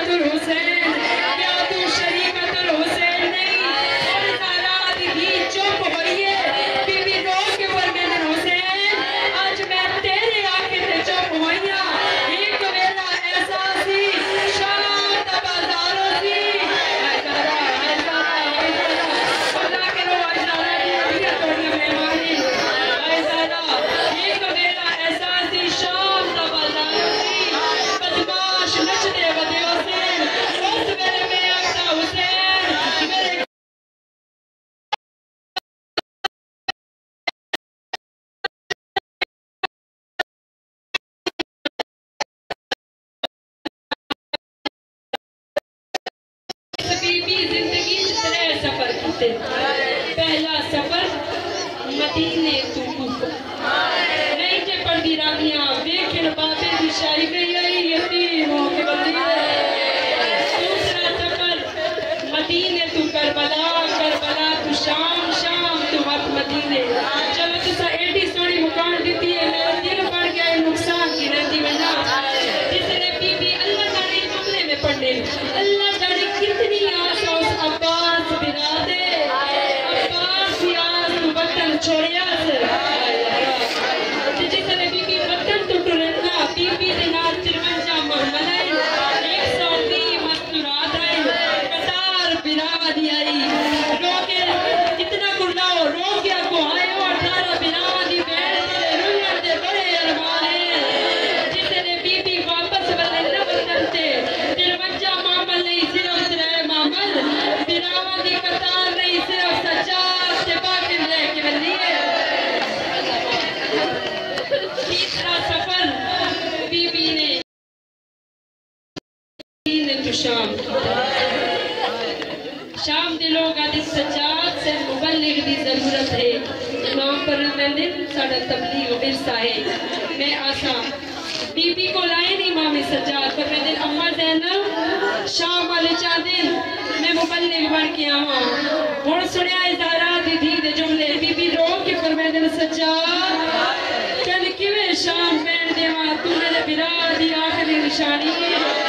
शरीकतुल हुसैन, क्या तू शरीकतुल हुसैन नहीं? और ज़हरा दी धी चुप होइए, बीबी रो के फरमांदे हुसैन आज मैं तेरे आके ते चुप होइया। एक वेला ऐसा सी शाम दा बाजारों सी ज़हरा खुदा के रो ज़हरा दी तोड़ी मेहमानी ज़हरा। एक वेला ऐसा सी शाम दा बाजारों सी बदमाश नचदे वदे हुसैन। उस वेले मैं आखदा हुसैन मेरे बीबी जिंदगी च त्रै सफर कीते। पहला सफर मदीने तू कूफा, नहीं जे पढ़दी रानियां वेखन बाबे दी शाही गई आई यतीम हो के बंदी। दूसरा सफर मदीने तू करबला, करबला तू शाम, शाम तू वक्त मदीने। चलो तुसा एडी सोहनी मुकाम दी है, मेरा दिल बढ़ गया है नुकसान की रहती वजह। जिसने बीबी अल्लाह जाने कमले में पढ़ने, अल्लाह जाने कितनी आस उस अब्बास बिरादे, अब्बास यार तू वतन छोड़िया से। जिसने बीबी वतन तू टुरना, बीबी दे नाल 53 महमलाई 120 मस्तूरात आई, कतार बिरावा दी आई। रो के कितना गुरलाओ, रो के को आयो 18 बिरावा दी बैठ तेरे रुलन दे बड़े अरमान है। जिसने बीबी वापस वले न वतन ते 53 मामल नहीं सिर्फ 3 मामल, बिरावा दी कतार नहीं सिर्फ सच्चास ते बाकी रह के बंदी है। तीसरा सफर बीबी ने तो शाम दे लोग आदि सजाद से मुबल्लिग दी जरूरत है। नाम पर दिन साडा तबलीग विरसा है। मैं आसा बीबी को लाए नहीं मामे सजाद पर मैं दिन अम्मा ज़ैनब शाम वाले चाहते मैं मुबल्लिग बन के आवा। हुण सुनिया ज़हरा दी धी दे जुमले, बीबी रो के फरमांदे सजाद चल किवें शाम पैण देवा, तू मेरे बिरा दी आखिरी निशानी है।